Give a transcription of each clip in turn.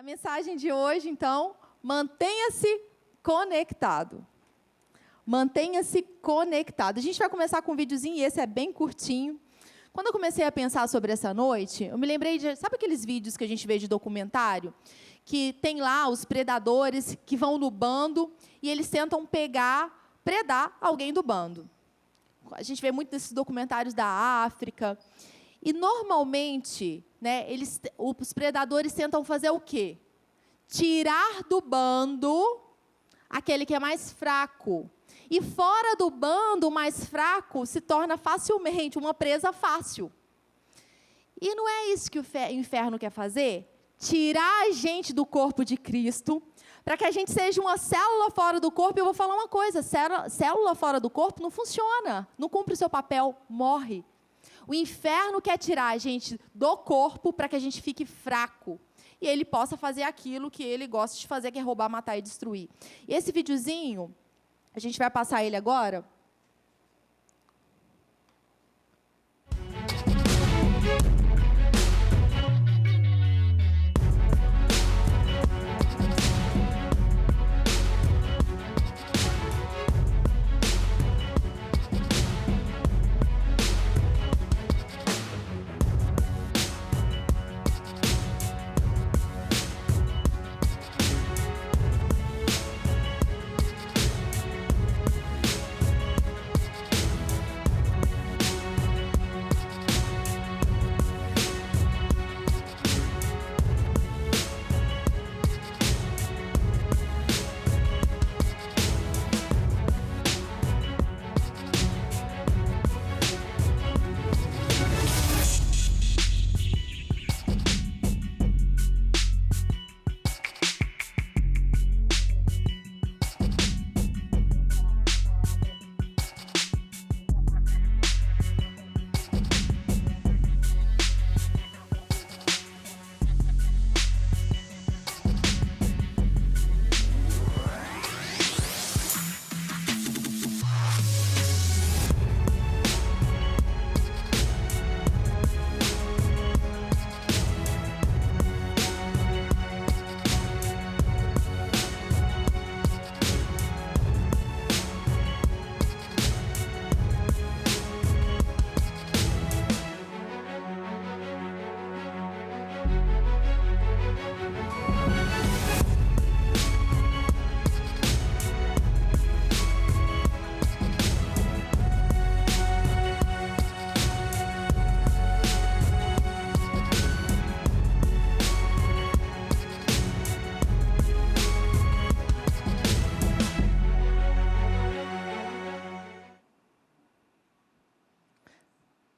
mensagem de hoje, então, mantenha-se conectado. Mantenha-se conectado. A gente vai começar com um videozinho, e esse é bem curtinho. Quando eu comecei a pensar sobre essa noite, eu me lembrei de... Sabe aqueles vídeos que a gente vê de documentário? Que tem lá os predadores que vão no bando e eles tentam predar alguém do bando. A gente vê muito nesses documentários da África. E, normalmente, né, os predadores tentam fazer o quê? Tirar do bando aquele que é mais fraco. E fora do bando, o mais fraco se torna facilmente uma presa fácil. E não é isso que o inferno quer fazer? Tirar a gente do corpo de Cristo, para que a gente seja uma célula fora do corpo. E eu vou falar uma coisa, célula fora do corpo não funciona, não cumpre o seu papel, morre. O inferno quer tirar a gente do corpo para que a gente fique fraco. E ele possa fazer aquilo que ele gosta de fazer, que é roubar, matar e destruir. E esse videozinho, a gente vai passar ele agora.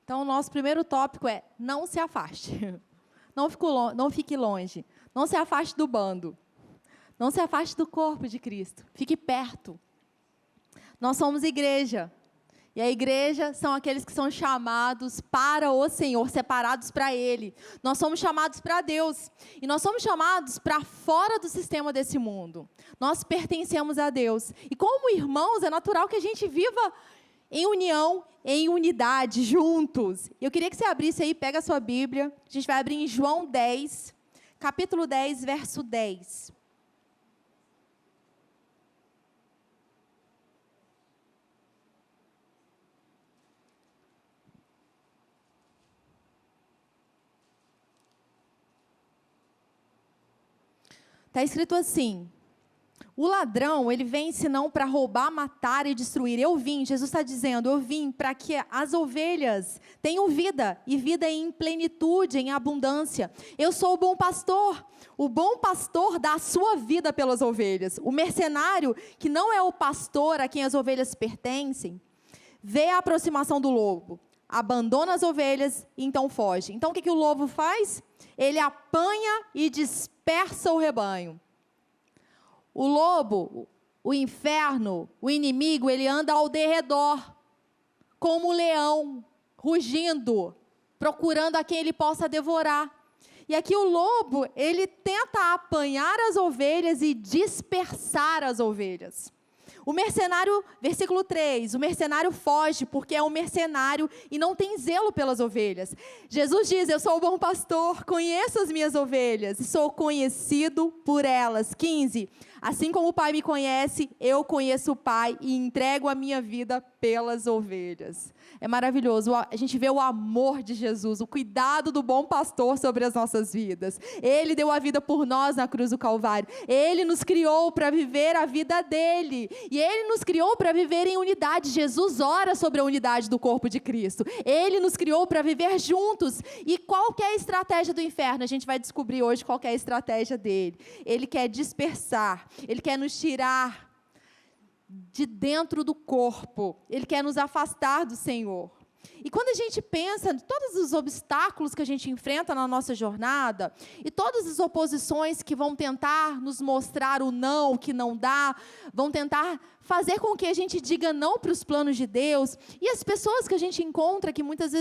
Então, o nosso primeiro tópico é: não se afaste. Não fique longe. Não se afaste do bando. Não se afaste do corpo de Cristo. Fique perto. Nós somos igreja. E a igreja são aqueles que são chamados para o Senhor, separados para Ele. Nós somos chamados para Deus. E nós somos chamados para fora do sistema desse mundo. Nós pertencemos a Deus. E como irmãos, é natural que a gente viva em união, em unidade, juntos. Eu queria que você abrisse aí, pega a sua Bíblia. A gente vai abrir em João 10, capítulo 10, verso 10. Está escrito assim: o ladrão, ele vem senão para roubar, matar e destruir. Jesus está dizendo, eu vim para que as ovelhas tenham vida, e vida em plenitude, em abundância. Eu sou o bom pastor dá a sua vida pelas ovelhas. O mercenário, que não é o pastor a quem as ovelhas pertencem, vê a aproximação do lobo, abandona as ovelhas e então foge. Então o que o lobo faz? Ele apanha e dispersa o rebanho. O lobo, o inferno, o inimigo, ele anda ao derredor, como um leão, rugindo, procurando a quem ele possa devorar. E aqui o lobo, ele tenta apanhar as ovelhas e dispersar as ovelhas. O mercenário, versículo 3, o mercenário foge porque é um mercenário e não tem zelo pelas ovelhas. Jesus diz, eu sou o bom pastor, conheço as minhas ovelhas e sou conhecido por elas. 15, assim como o Pai me conhece, eu conheço o Pai e entrego a minha vida pelas ovelhas. É maravilhoso, a gente vê o amor de Jesus, o cuidado do bom pastor sobre as nossas vidas. Ele deu a vida por nós na cruz do Calvário. Ele nos criou para viver a vida dele. E Ele nos criou para viver em unidade. Jesus ora sobre a unidade do corpo de Cristo. Ele nos criou para viver juntos. E qual que é a estratégia do inferno? A gente vai descobrir hoje qual que é a estratégia dele. Ele quer dispersar, ele quer nos tirar de dentro do corpo. Ele quer nos afastar do Senhor. E quando a gente pensa em todos os obstáculos que a gente enfrenta na nossa jornada, e todas as oposições que vão tentar nos mostrar o não, o que não dá, vão tentar fazer com que a gente diga não para os planos de Deus, e as pessoas que a gente encontra que muitas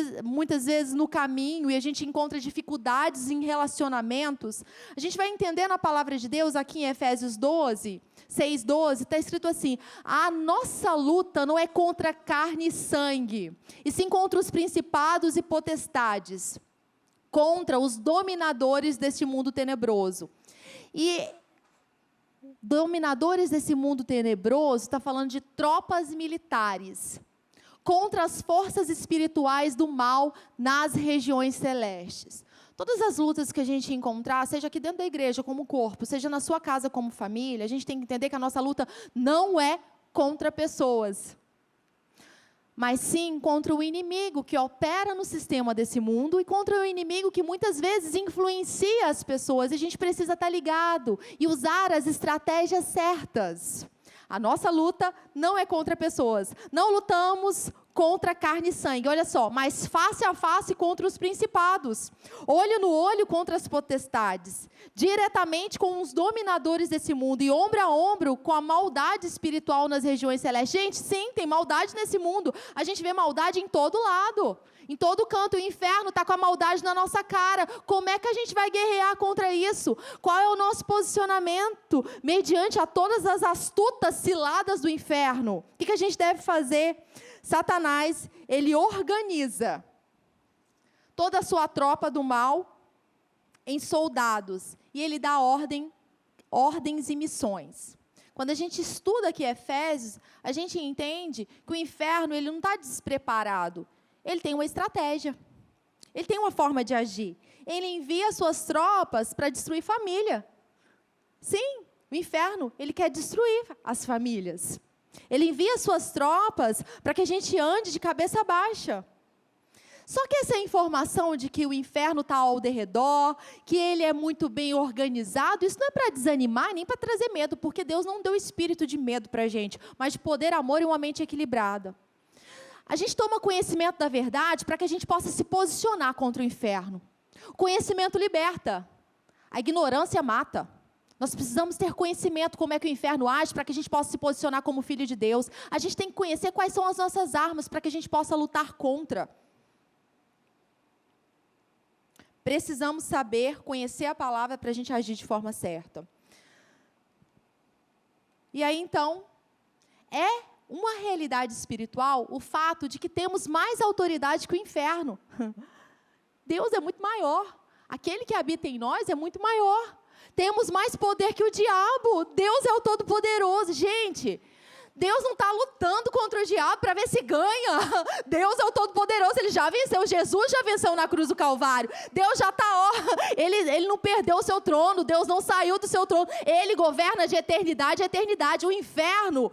vezes no caminho, e a gente encontra dificuldades em relacionamentos, a gente vai entender na palavra de Deus, aqui em Efésios 12, 6:12, está escrito assim, a nossa luta não é contra carne e sangue, e sim contra os principados e potestades, contra os dominadores deste mundo tenebroso. E dominadores desse mundo tenebroso, está falando de tropas militares, contra as forças espirituais do mal nas regiões celestes. Todas as lutas que a gente encontrar, seja aqui dentro da igreja como corpo, seja na sua casa como família, a gente tem que entender que a nossa luta não é contra pessoas, mas sim contra o inimigo que opera no sistema desse mundo e contra o inimigo que muitas vezes influencia as pessoas. E a gente precisa estar ligado e usar as estratégias certas. A nossa luta não é contra pessoas. Não lutamos contra carne e sangue, olha só, mas face a face contra os principados, olho no olho contra as potestades, diretamente com os dominadores desse mundo e ombro a ombro com a maldade espiritual nas regiões celestes. Gente, sim, tem maldade nesse mundo, a gente vê maldade em todo lado, em todo canto, o inferno está com a maldade na nossa cara. Como é que a gente vai guerrear contra isso? Qual é o nosso posicionamento mediante a todas as astutas ciladas do inferno? O que a gente deve fazer? Satanás, ele organiza toda a sua tropa do mal em soldados, e ele dá ordens e missões. Quando a gente estuda aqui Efésios, a gente entende que o inferno, ele não está despreparado, ele tem uma estratégia, ele tem uma forma de agir, ele envia suas tropas para destruir família. Sim, o inferno, ele quer destruir as famílias. Ele envia suas tropas para que a gente ande de cabeça baixa. Só que essa informação de que o inferno está ao derredor, que ele é muito bem organizado, isso não é para desanimar nem para trazer medo, porque Deus não deu espírito de medo para a gente, mas de poder, amor e uma mente equilibrada. A gente toma conhecimento da verdade para que a gente possa se posicionar contra o inferno. O conhecimento liberta, a ignorância mata. Nós precisamos ter conhecimento como é que o inferno age para que a gente possa se posicionar como filho de Deus. A gente tem que conhecer quais são as nossas armas para que a gente possa lutar contra. Precisamos saber, conhecer a palavra para a gente agir de forma certa. E aí, então, é uma realidade espiritual o fato de que temos mais autoridade que o inferno. Deus é muito maior. Aquele que habita em nós é muito maior. Temos mais poder que o diabo. Deus é o Todo-Poderoso. Gente, Deus não está lutando contra o diabo para ver se ganha. Deus é o Todo-Poderoso, Ele já venceu. Jesus já venceu na cruz do Calvário. Deus já está, Ele não perdeu o seu trono. Deus não saiu do seu trono. Ele governa de eternidade a eternidade. O inferno,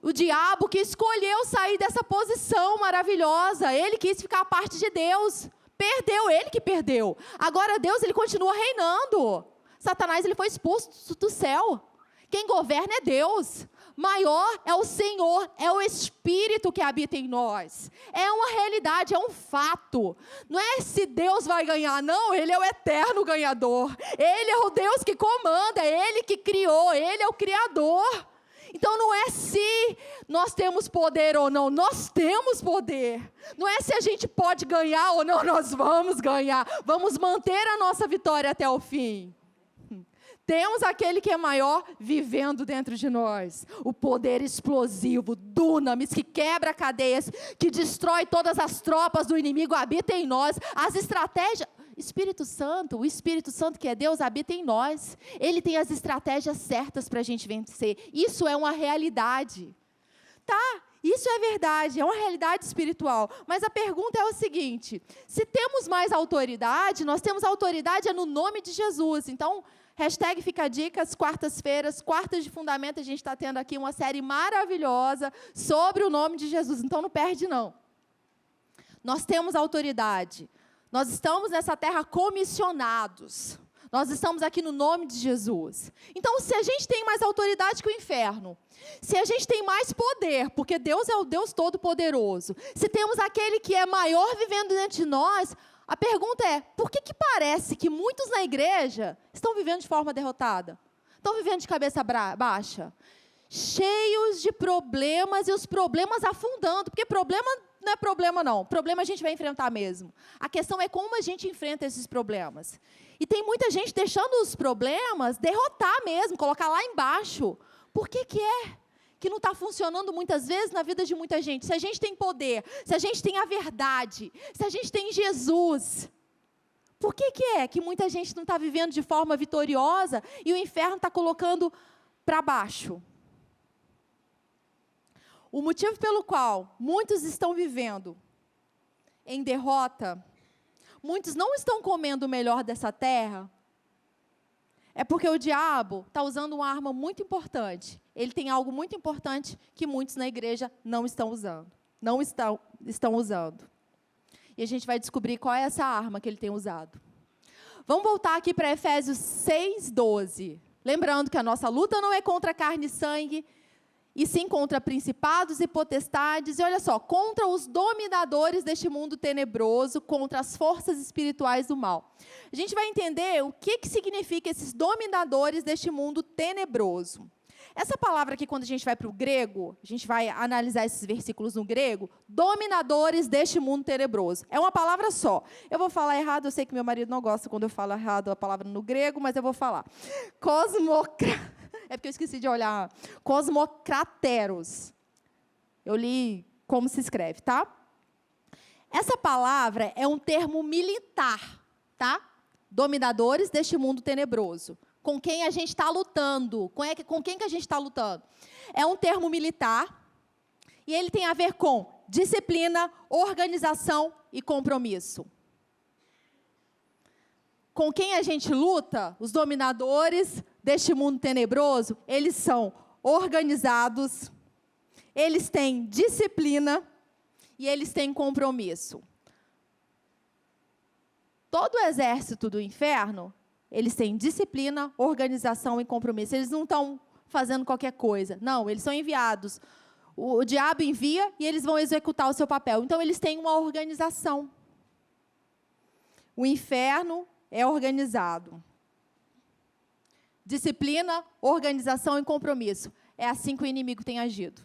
o diabo que escolheu sair dessa posição maravilhosa. Ele quis ficar à parte de Deus. Perdeu, ele que perdeu. Agora Deus, Ele continua reinando. Satanás, ele foi expulso do céu. Quem governa é Deus. Maior é o Senhor, é o Espírito que habita em nós. É uma realidade, é um fato. Não é se Deus vai ganhar, não. Ele é o eterno ganhador. Ele é o Deus que comanda, é Ele que criou, Ele é o Criador. Então não é se nós temos poder ou não, nós temos poder. Não é se a gente pode ganhar ou não, nós vamos ganhar. Vamos manter a nossa vitória até o fim. Temos aquele que é maior vivendo dentro de nós. O poder explosivo, dunamis, que quebra cadeias, que destrói todas as tropas do inimigo, habita em nós. As estratégias... o Espírito Santo que é Deus, habita em nós. Ele tem as estratégias certas para a gente vencer. Isso é uma realidade. Tá, isso é verdade, é uma realidade espiritual. Mas a pergunta é o seguinte: se temos mais autoridade, nós temos autoridade no nome de Jesus. Então, hashtag fica a dica, as quartas-feiras, quartas de fundamento, a gente está tendo aqui uma série maravilhosa sobre o nome de Jesus. Então, não perde não. Nós temos autoridade. Nós estamos nessa terra comissionados. Nós estamos aqui no nome de Jesus. Então, se a gente tem mais autoridade que o inferno, se a gente tem mais poder, porque Deus é o Deus Todo-Poderoso, se temos aquele que é maior vivendo dentro de nós, a pergunta é, por que parece que muitos na igreja estão vivendo de forma derrotada? Estão vivendo de cabeça baixa? Cheios de problemas e os problemas afundando, porque problema não é problema não, problema a gente vai enfrentar mesmo. A questão é como a gente enfrenta esses problemas. E tem muita gente deixando os problemas derrotar mesmo, colocar lá embaixo. Por que é que não está funcionando muitas vezes na vida de muita gente? Se a gente tem poder, se a gente tem a verdade, se a gente tem Jesus, por que é que muita gente não está vivendo de forma vitoriosa e o inferno está colocando para baixo? O motivo pelo qual muitos estão vivendo em derrota, muitos não estão comendo o melhor dessa terra, é porque o diabo está usando uma arma muito importante. Ele tem algo muito importante que muitos na igreja não estão usando. Não estão usando. E a gente vai descobrir qual é essa arma que ele tem usado. Vamos voltar aqui para Efésios 6:12. Lembrando que a nossa luta não é contra carne e sangue, e sim contra principados e potestades, e olha só, contra os dominadores deste mundo tenebroso, contra as forças espirituais do mal. A gente vai entender o que significa esses dominadores deste mundo tenebroso. Essa palavra aqui, quando a gente vai para o grego, a gente vai analisar esses versículos no grego, dominadores deste mundo tenebroso. É uma palavra só. Eu vou falar errado, eu sei que meu marido não gosta quando eu falo errado a palavra no grego, mas eu vou falar. É porque eu esqueci de olhar. Cosmocrateros. Eu li como se escreve, tá? Essa palavra é um termo militar, tá? Dominadores deste mundo tenebroso. Com quem a gente está lutando. Com quem que a gente está lutando? É um termo militar. E ele tem a ver com disciplina, organização e compromisso. Com quem a gente luta, os dominadores deste mundo tenebroso, eles são organizados, eles têm disciplina e eles têm compromisso. Todo o exército do inferno, eles têm disciplina, organização e compromisso. Eles não estão fazendo qualquer coisa. Não, eles são enviados. O diabo envia e eles vão executar o seu papel. Então, eles têm uma organização. O inferno é organizado. Disciplina, organização e compromisso. É assim que o inimigo tem agido.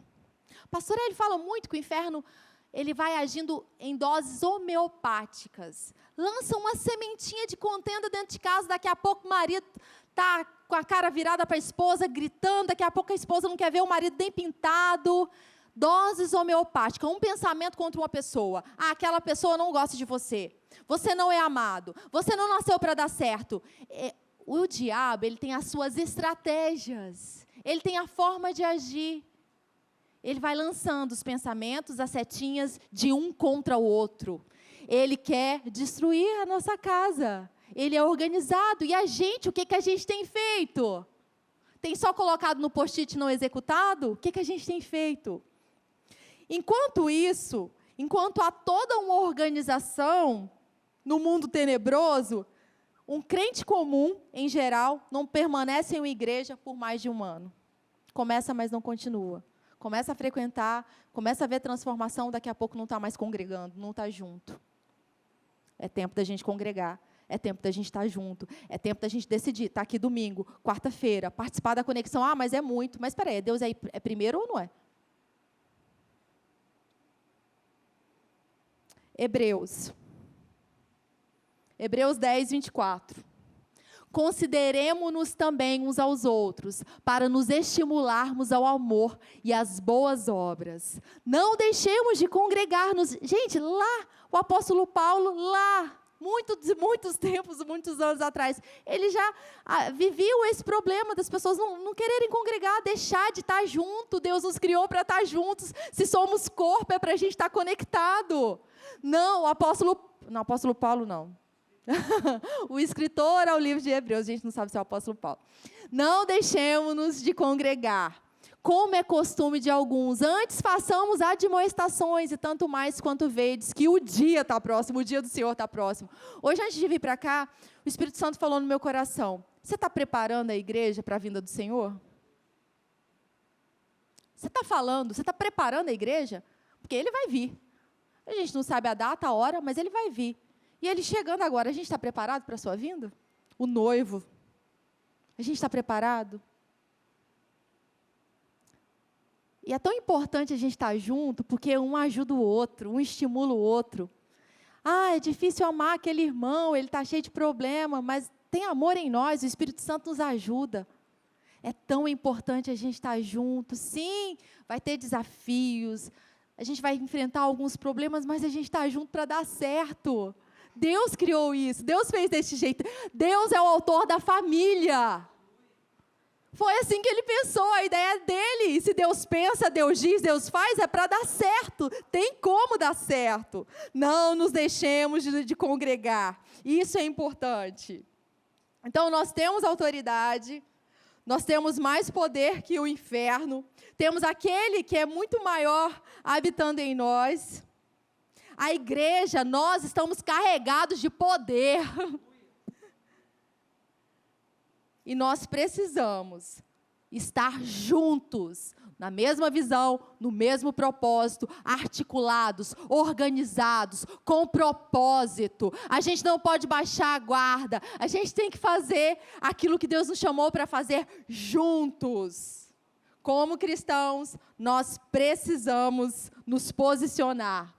Pastor, ele fala muito que o inferno ele vai agindo em doses homeopáticas. Lança uma sementinha de contenda dentro de casa, daqui a pouco o marido está com a cara virada para a esposa, gritando, daqui a pouco a esposa não quer ver o marido nem pintado. Doses homeopáticas, um pensamento contra uma pessoa. Ah, aquela pessoa não gosta de você. Você não é amado. Você não nasceu para dar certo. O diabo, ele tem as suas estratégias. Ele tem a forma de agir. Ele vai lançando os pensamentos, as setinhas de um contra o outro. Ele quer destruir a nossa casa. Ele é organizado. E a gente, o que a gente tem feito? Tem só colocado no post-it não executado? O que a gente tem feito? Enquanto isso, enquanto há toda uma organização no mundo tenebroso, um crente comum, em geral, não permanece em uma igreja por mais de um ano. Começa, mas não continua. Começa a frequentar, começa a ver transformação, daqui a pouco não está mais congregando, não está junto. É tempo da gente congregar, é tempo da gente estar junto, é tempo da gente decidir, está aqui domingo, quarta-feira, participar da conexão, mas é muito, mas espera aí, Deus é primeiro ou não é? Hebreus 10, 24. Consideremo-nos também uns aos outros, para nos estimularmos ao amor e às boas obras. Não deixemos de congregar-nos. Gente, lá, o apóstolo Paulo, lá, muitos tempos, muitos anos atrás, ele já viveu esse problema das pessoas não quererem congregar, deixar de estar junto. Deus nos criou para estar juntos. Se somos corpo, é para a gente estar conectado. Não, o apóstolo Paulo não. O escritor ao livro de Hebreus, a gente não sabe se é o apóstolo Paulo. Não deixemos-nos de congregar, como é costume de alguns. Antes façamos admoestações, e tanto mais quanto vedes que o dia está próximo, o dia do Senhor está próximo. Hoje, antes de vir para cá, o Espírito Santo falou no meu coração: você está preparando a igreja para a vinda do Senhor? Você está preparando a igreja? Porque Ele vai vir. A gente não sabe a data, a hora, mas Ele vai vir. E Ele chegando agora, a gente está preparado para a sua vinda? O noivo. A gente está preparado? E é tão importante a gente estar junto, porque um ajuda o outro, um estimula o outro. É difícil amar aquele irmão, ele está cheio de problema, mas tem amor em nós, o Espírito Santo nos ajuda. É tão importante a gente estar junto. Sim, vai ter desafios, a gente vai enfrentar alguns problemas, mas a gente está junto para dar certo. Deus criou isso, Deus fez desse jeito. Deus é o autor da família. Foi assim que Ele pensou, a ideia dele. E se Deus pensa, Deus diz, Deus faz, é para dar certo. Tem como dar certo. Não nos deixemos de congregar. Isso é importante. Então, nós temos autoridade, nós temos mais poder que o inferno, temos aquele que é muito maior habitando em nós. A igreja, nós estamos carregados de poder. E nós precisamos estar juntos, na mesma visão, no mesmo propósito, articulados, organizados, com propósito. A gente não pode baixar a guarda, a gente tem que fazer aquilo que Deus nos chamou para fazer juntos. Como cristãos, nós precisamos nos posicionar.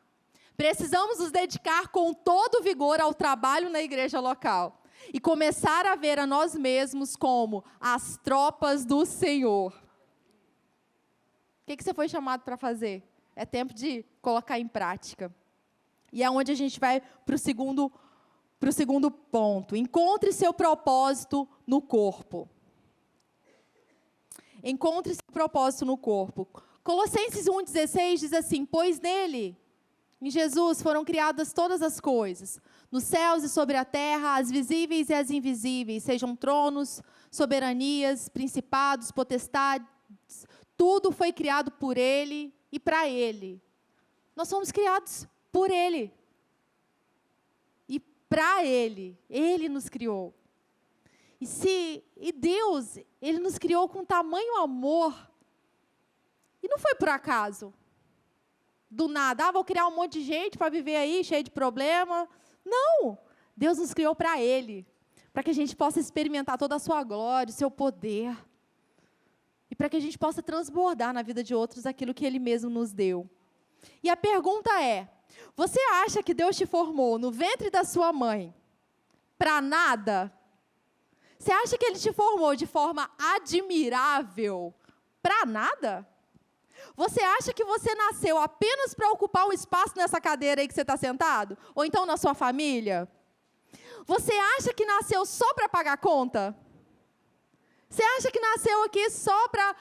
Precisamos nos dedicar com todo vigor ao trabalho na igreja local. E começar a ver a nós mesmos como as tropas do Senhor. O que você foi chamado para fazer? É tempo de colocar em prática. E é onde a gente vai para o segundo ponto. Encontre seu propósito no corpo. Encontre seu propósito no corpo. Colossenses 1,16 diz assim: pois nele, em Jesus, foram criadas todas as coisas, nos céus e sobre a terra, as visíveis e as invisíveis, sejam tronos, soberanias, principados, potestades, tudo foi criado por Ele e para Ele. Nós somos criados por Ele e para Ele. Ele nos criou. E Deus, Ele nos criou com tamanho amor. E não foi por acaso. Do nada, vou criar um monte de gente para viver aí, cheio de problema. Não! Deus nos criou para Ele, para que a gente possa experimentar toda a sua glória, o seu poder, e para que a gente possa transbordar na vida de outros aquilo que Ele mesmo nos deu. E a pergunta é: você acha que Deus te formou no ventre da sua mãe para nada? Você acha que Ele te formou de forma admirável para nada? Você acha que você nasceu apenas para ocupar um espaço nessa cadeira aí que você está sentado? Ou então na sua família? Você acha que nasceu só para pagar conta? Você acha que nasceu aqui só para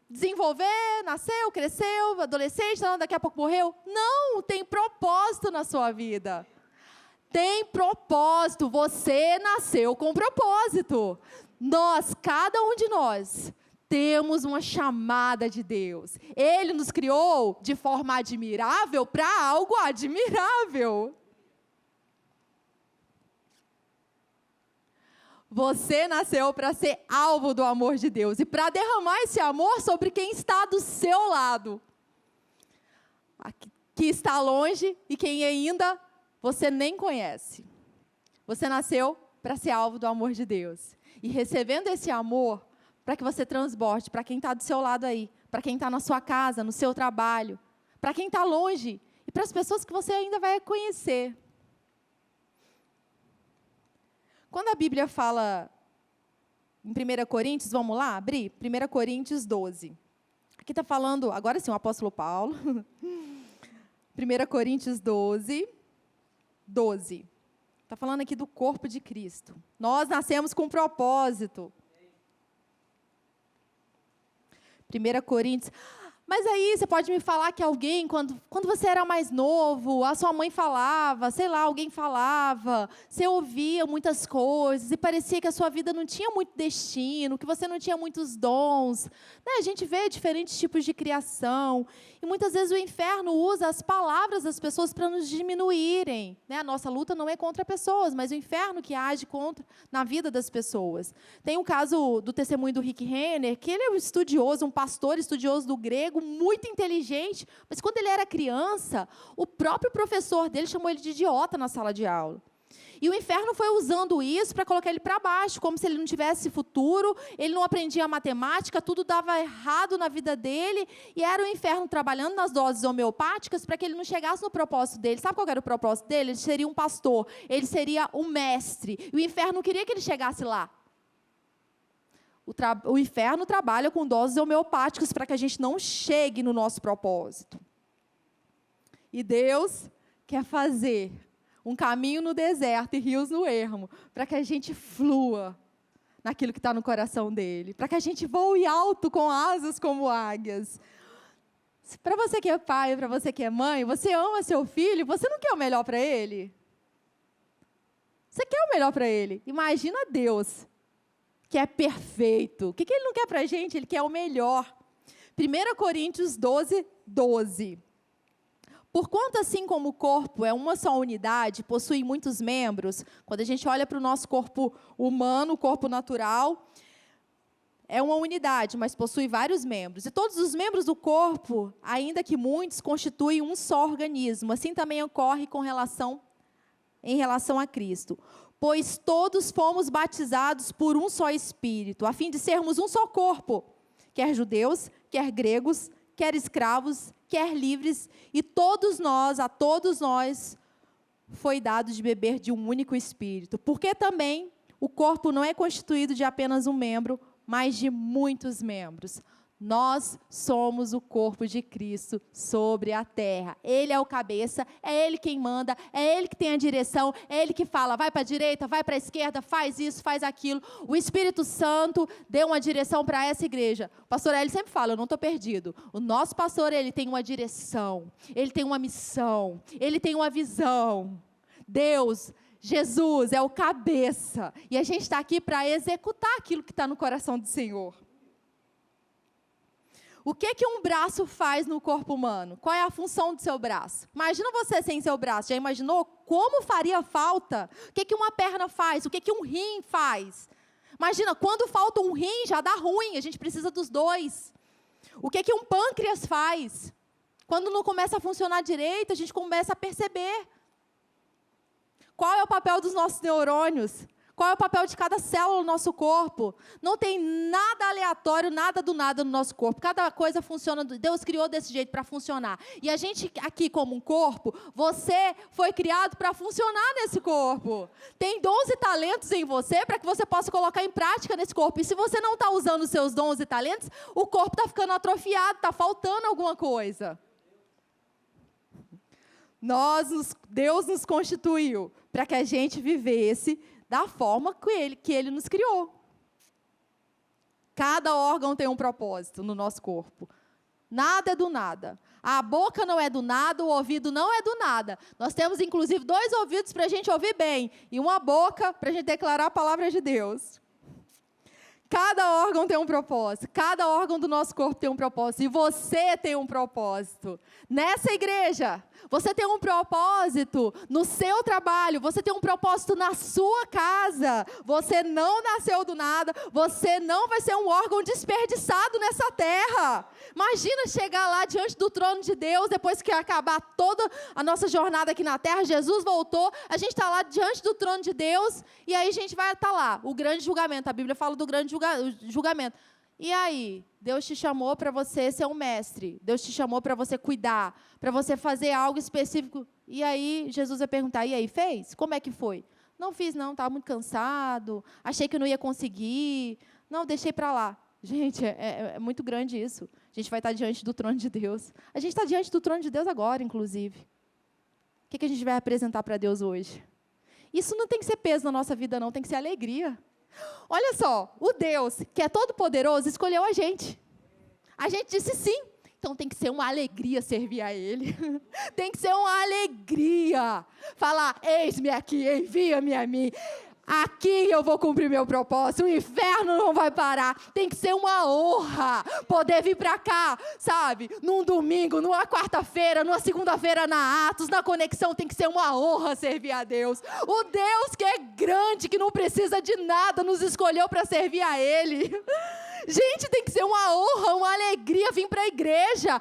desenvolver, nasceu, cresceu, adolescente, daqui a pouco morreu? Não, tem propósito na sua vida. Tem propósito, você nasceu com propósito. Nós, cada um de nós, temos uma chamada de Deus. Ele nos criou de forma admirável para algo admirável. Você nasceu para ser alvo do amor de Deus e para derramar esse amor sobre quem está do seu lado. Que está longe e quem ainda você nem conhece. Você nasceu para ser alvo do amor de Deus. E recebendo esse amor, para que você transborde para quem está do seu lado aí, para quem está na sua casa, no seu trabalho, para quem está longe e para as pessoas que você ainda vai conhecer. Quando a Bíblia fala em 1 Coríntios, vamos lá abrir? 1 Coríntios 12. Aqui está falando, agora sim, o apóstolo Paulo. 1 Coríntios 12, 12. Está falando aqui do corpo de Cristo. Nós nascemos com um propósito. 1 Coríntios... Mas aí você pode me falar que alguém, quando você era mais novo, a sua mãe falava, sei lá, alguém falava, você ouvia muitas coisas e parecia que a sua vida não tinha muito destino, que você não tinha muitos dons. Né? A gente vê diferentes tipos de criação e muitas vezes o inferno usa as palavras das pessoas para nos diminuírem. Né? A nossa luta não é contra pessoas, mas o inferno que age na vida das pessoas. Tem um caso do testemunho do Rick Renner, que ele é um estudioso, um pastor estudioso do grego, muito inteligente, mas quando ele era criança, o próprio professor dele chamou ele de idiota na sala de aula. E o inferno foi usando isso para colocar ele para baixo, como se ele não tivesse futuro, ele não aprendia matemática, tudo dava errado na vida dele, e era o inferno trabalhando nas doses homeopáticas para que ele não chegasse no propósito dele. Sabe qual era o propósito dele? Ele seria um pastor, ele seria um mestre, e o inferno não queria que ele chegasse lá. O inferno trabalha com doses homeopáticas para que a gente não chegue no nosso propósito. E Deus quer fazer um caminho no deserto e rios no ermo, para que a gente flua naquilo que está no coração dele, para que a gente voe alto com asas como águias. Para você que é pai, para você que é mãe, você ama seu filho, você não quer o melhor para ele? Você quer o melhor para ele? Imagina Deus, que é perfeito. O que ele não quer para a gente? Ele quer o melhor. 1 Coríntios 12, 12. Porquanto, assim como o corpo é uma só unidade, possui muitos membros, quando a gente olha para o nosso corpo humano, o corpo natural, é uma unidade, mas possui vários membros. E todos os membros do corpo, ainda que muitos, constituem um só organismo. Assim também ocorre em relação a Cristo. Pois todos fomos batizados por um só Espírito, a fim de sermos um só corpo, quer judeus, quer gregos, quer escravos, quer livres, e a todos nós, foi dado de beber de um único Espírito. Porque também o corpo não é constituído de apenas um membro, mas de muitos membros. Nós somos o corpo de Cristo sobre a terra. Ele é o cabeça, é Ele quem manda, é Ele que tem a direção, é Ele que fala, vai para a direita, vai para a esquerda, faz isso, faz aquilo. O Espírito Santo deu uma direção para essa igreja. O pastor Hélio sempre fala, eu não estou perdido. O nosso pastor, ele tem uma direção, ele tem uma missão, ele tem uma visão. Deus, Jesus é o cabeça. E a gente está aqui para executar aquilo que está no coração do Senhor. O que um braço faz no corpo humano? Qual é a função do seu braço? Imagina você sem seu braço. Já imaginou como faria falta? O que uma perna faz? O que um rim faz? Imagina, quando falta um rim, já dá ruim. A gente precisa dos dois. O que um pâncreas faz? Quando não começa a funcionar direito, a gente começa a perceber. Qual é o papel dos nossos neurônios? Qual é o papel de cada célula no nosso corpo? Não tem nada aleatório, nada do nada no nosso corpo. Cada coisa funciona, Deus criou desse jeito para funcionar. E a gente aqui como um corpo, você foi criado para funcionar nesse corpo. Tem dons e talentos em você para que você possa colocar em prática nesse corpo. E se você não está usando os seus dons e talentos, o corpo está ficando atrofiado, está faltando alguma coisa. Deus nos constituiu para que a gente vivesse da forma que Ele nos criou. Cada órgão tem um propósito no nosso corpo. Nada é do nada. A boca não é do nada, o ouvido não é do nada. Nós temos, inclusive, 2 ouvidos para a gente ouvir bem e uma boca para a gente declarar a palavra de Deus. Cada órgão tem um propósito. Cada órgão do nosso corpo tem um propósito. E você tem um propósito. Nessa igreja, você tem um propósito no seu trabalho. Você tem um propósito na sua casa. Você não nasceu do nada. Você não vai ser um órgão desperdiçado nessa terra. Imagina chegar lá diante do trono de Deus, depois que acabar toda a nossa jornada aqui na terra. Jesus voltou, a gente está lá diante do trono de Deus. E aí a gente vai estar lá, o grande julgamento. A Bíblia fala do grande julgamento. E aí, Deus te chamou para você ser um mestre. Deus te chamou para você cuidar, para você fazer algo específico. E aí, Jesus vai perguntar, e aí, fez? Como é que foi? Não fiz não, estava muito cansado, achei que não ia conseguir. Não, deixei para lá. Gente, é muito grande isso. A gente vai estar diante do trono de Deus. A gente está diante do trono de Deus agora, inclusive. O que a gente vai apresentar para Deus hoje? Isso não tem que ser peso na nossa vida, não. Tem que ser alegria. Olha só, o Deus, que é todo poderoso, escolheu a gente. A gente disse sim. Então tem que ser uma alegria servir a Ele. Tem que ser uma alegria. Falar, eis-me aqui, envia-me a mim. Aqui eu vou cumprir meu propósito, o inferno não vai parar. Tem que ser uma honra poder vir para cá, sabe? Num domingo, numa quarta-feira, numa segunda-feira na Atos, na Conexão, tem que ser uma honra servir a Deus. O Deus que é grande, que não precisa de nada, nos escolheu para servir a Ele. Gente, tem que ser uma honra, uma alegria vir para a igreja.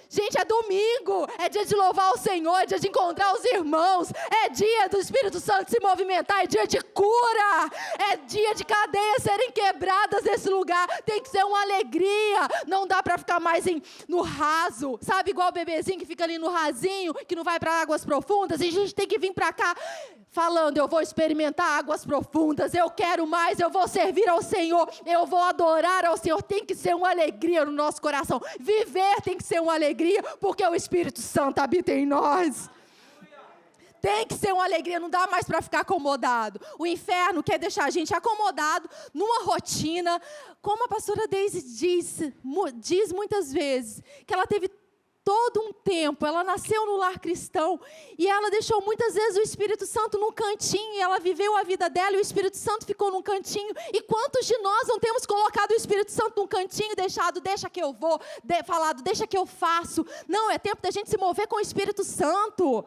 Gente, é domingo, é dia de louvar o Senhor, é dia de encontrar os irmãos, é dia do Espírito Santo se movimentar, é dia de cura, é dia de cadeias serem quebradas nesse lugar. Tem que ser uma alegria, não dá para ficar mais no raso, sabe, igual o bebezinho que fica ali no rasinho, que não vai para águas profundas, e a gente tem que vir para cá falando, eu vou experimentar águas profundas, eu quero mais, eu vou servir ao Senhor, eu vou adorar ao Senhor. Tem que ser uma alegria no nosso coração, viver tem que ser uma alegria, porque o Espírito Santo habita em nós. Tem que ser uma alegria, não dá mais para ficar acomodado. O inferno quer deixar a gente acomodado numa rotina, como a pastora Deise diz muitas vezes, que ela teve todo um tempo, ela nasceu no lar cristão, e ela deixou muitas vezes o Espírito Santo num cantinho, e ela viveu a vida dela, e o Espírito Santo ficou num cantinho. E quantos de nós não temos colocado o Espírito Santo num cantinho, deixado, deixa que eu vou, falado, deixa que eu faço? Não, é tempo da gente se mover com o Espírito Santo,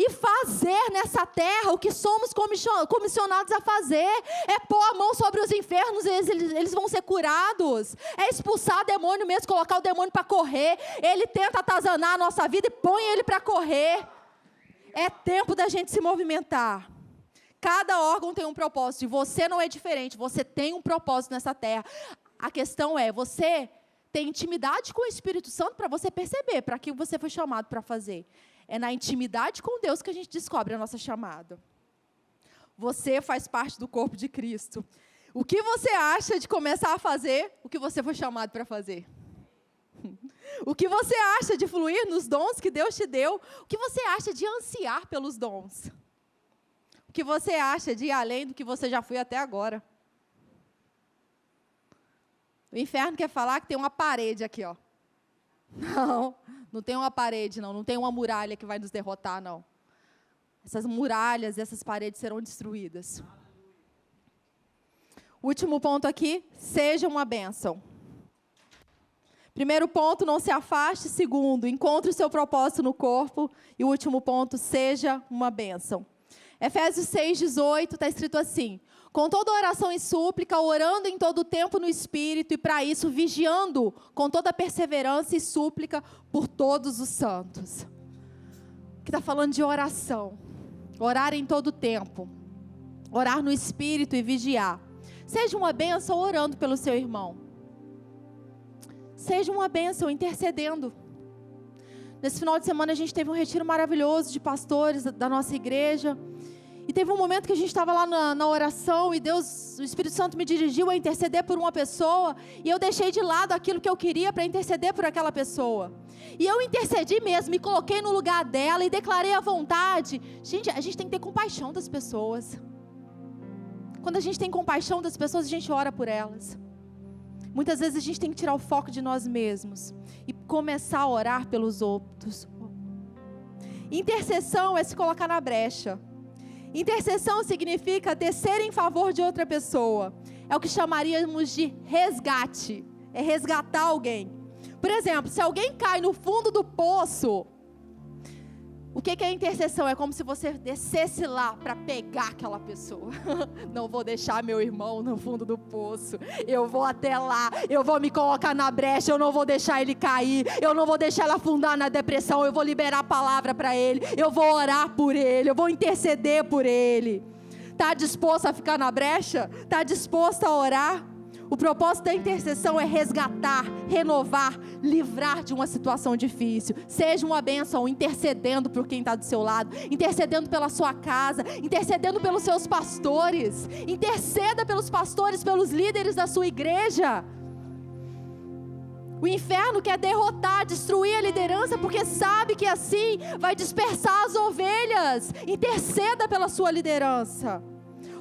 e fazer nessa terra o que somos comissionados a fazer. É pôr a mão sobre os enfermos, eles vão ser curados. É expulsar demônio mesmo, colocar o demônio para correr. Ele tenta atazanar a nossa vida e põe ele para correr. É tempo da gente se movimentar. Cada órgão tem um propósito, e você não é diferente. Você tem um propósito nessa terra. A questão é, você tem intimidade com o Espírito Santo para você perceber para que você foi chamado para fazer. É na intimidade com Deus que a gente descobre a nossa chamada. Você faz parte do corpo de Cristo. O que você acha de começar a fazer o que você foi chamado para fazer? O que você acha de fluir nos dons que Deus te deu? O que você acha de ansiar pelos dons? O que você acha de ir além do que você já foi até agora? O inferno quer falar que tem uma parede aqui, ó. Não tem uma parede, não tem uma muralha que vai nos derrotar, não. Essas muralhas, essas paredes serão destruídas. Último ponto aqui, seja uma bênção. Primeiro ponto, não se afaste. Segundo, encontre o seu propósito no corpo. E o último ponto, seja uma bênção. Efésios 6:18 está escrito assim: com toda oração e súplica, orando em todo o tempo no Espírito, e para isso vigiando com toda perseverança e súplica por todos os santos. Que está falando de oração. Orar em todo o tempo. Orar no Espírito e vigiar. Seja uma bênção orando pelo seu irmão. Seja uma bênção intercedendo. Nesse final de semana a gente teve um retiro maravilhoso de pastores da nossa igreja. E teve um momento que a gente estava lá na oração e Deus, o Espírito Santo me dirigiu a interceder por uma pessoa. E eu deixei de lado aquilo que eu queria para interceder por aquela pessoa. E eu intercedi mesmo, me coloquei no lugar dela e declarei a vontade. Gente, a gente tem que ter compaixão das pessoas. Quando a gente tem compaixão das pessoas, a gente ora por elas. Muitas vezes a gente tem que tirar o foco de nós mesmos e começar a orar pelos outros. Intercessão é se colocar na brecha. Intercessão significa descer em favor de outra pessoa. É o que chamaríamos de resgate. É resgatar alguém. Por exemplo, se alguém cai no fundo do poço, o que é intercessão? É como se você descesse lá para pegar aquela pessoa. Não vou deixar meu irmão no fundo do poço. Eu vou até lá. Eu vou me colocar na brecha. Eu não vou deixar ele cair. Eu não vou deixar ele afundar na depressão. Eu vou liberar a palavra para ele. Eu vou orar por ele. Eu vou interceder por ele. Está disposto a ficar na brecha? Está disposto a orar? O propósito da intercessão é resgatar, renovar, livrar de uma situação difícil. Seja uma bênção intercedendo por quem está do seu lado, intercedendo pela sua casa, intercedendo pelos seus pastores. Interceda pelos pastores, pelos líderes da sua igreja. O inferno quer derrotar, destruir a liderança, porque sabe que assim vai dispersar as ovelhas. Interceda pela sua liderança.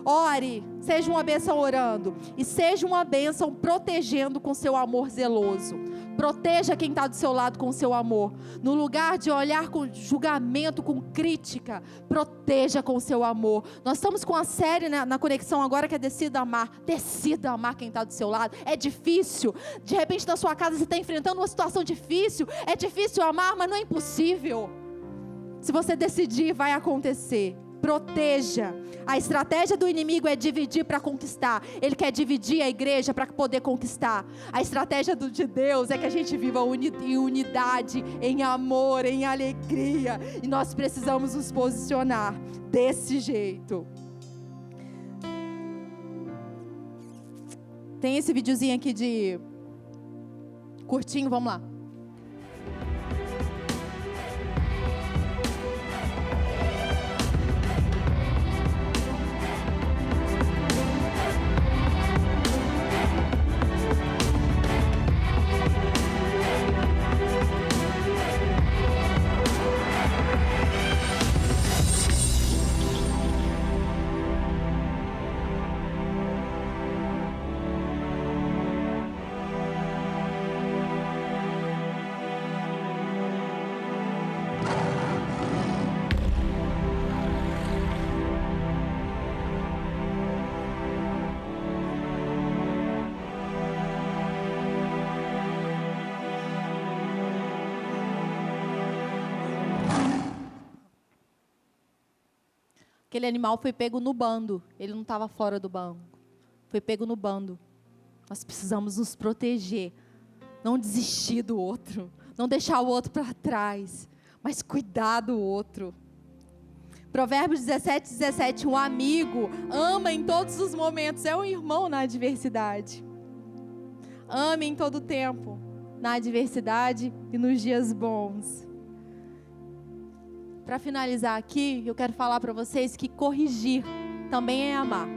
Ore, seja uma bênção orando, e seja uma bênção protegendo com seu amor zeloso. Proteja quem está do seu lado com seu amor. No lugar de olhar com julgamento, com crítica, proteja com seu amor. Nós estamos com a série na conexão agora que é Decida Amar. Decida amar quem está do seu lado. É difícil. De repente na sua casa você está enfrentando uma situação difícil. É difícil amar, mas não é impossível. Se você decidir, vai acontecer. Proteja. A estratégia do inimigo é dividir para conquistar. Ele quer dividir a igreja para poder conquistar. A estratégia de Deus é que a gente viva em unidade, em amor, em alegria. E nós precisamos nos posicionar desse jeito. Tem esse videozinho aqui de curtinho, vamos lá. Aquele animal foi pego no bando. Ele não estava fora do bando. Foi pego no bando. Nós precisamos nos proteger. Não desistir do outro. Não deixar o outro para trás. Mas cuidar do outro. Provérbios 17:17. Um amigo ama em todos os momentos. É um irmão na adversidade. Ame em todo tempo. Na adversidade e nos dias bons. Para finalizar aqui, eu quero falar para vocês que corrigir também é amar.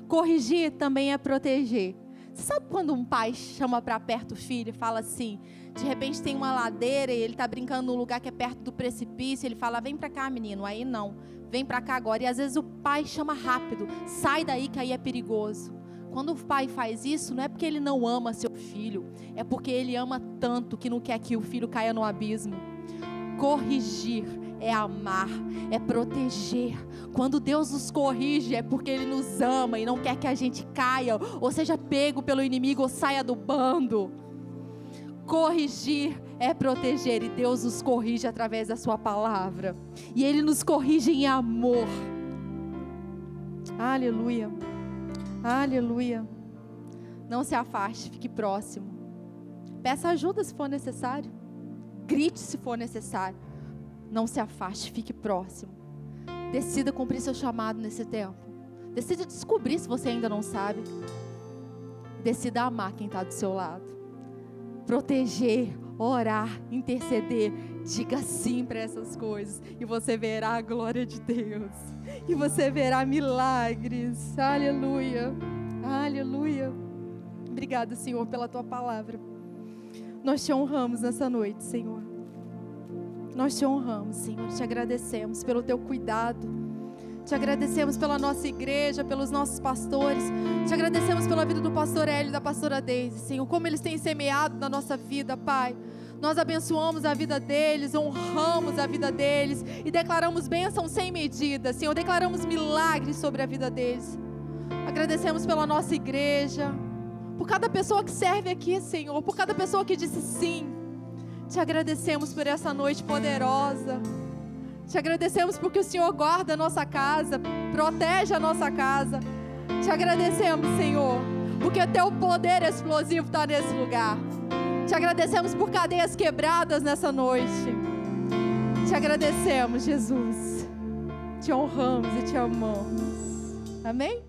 Corrigir também é proteger. Você sabe quando um pai chama para perto o filho e fala assim, de repente tem uma ladeira e ele está brincando num lugar que é perto do precipício, ele fala, vem para cá menino, aí não, vem para cá agora. E às vezes o pai chama rápido, sai daí que aí é perigoso. Quando o pai faz isso, não é porque ele não ama seu filho, é porque ele ama tanto que não quer que o filho caia no abismo. Corrigir é amar, é proteger. Quando Deus nos corrige é porque Ele nos ama e não quer que a gente caia, ou seja pego pelo inimigo, ou saia do bando. Corrigir é proteger, e Deus nos corrige através da sua palavra, e Ele nos corrige em amor. Aleluia, aleluia. Não se afaste, fique próximo. Peça ajuda se for necessário. Grite se for necessário. Não se afaste, fique próximo. Decida cumprir seu chamado nesse tempo. Decida descobrir se você ainda não sabe. Decida amar quem está do seu lado. Proteger, orar, interceder. Diga sim para essas coisas. E você verá a glória de Deus. E você verá milagres. Aleluia. Aleluia. Obrigada, Senhor, pela tua palavra. Nós te honramos nessa noite, Senhor. Nós te honramos, Senhor. Te agradecemos pelo teu cuidado. Te agradecemos pela nossa igreja, pelos nossos pastores. Te agradecemos pela vida do pastor Hélio e da pastora Deise, Senhor. Como eles têm semeado na nossa vida, Pai. Nós abençoamos a vida deles, honramos a vida deles e declaramos bênção sem medida, Senhor. Declaramos milagres sobre a vida deles. Agradecemos pela nossa igreja. Por cada pessoa que serve aqui, Senhor. Por cada pessoa que disse sim. Te agradecemos por essa noite poderosa. Te agradecemos porque o Senhor guarda a nossa casa. Protege a nossa casa. Te agradecemos, Senhor. Porque o teu poder explosivo está nesse lugar. Te agradecemos por cadeias quebradas nessa noite. Te agradecemos, Jesus. Te honramos e te amamos. Amém?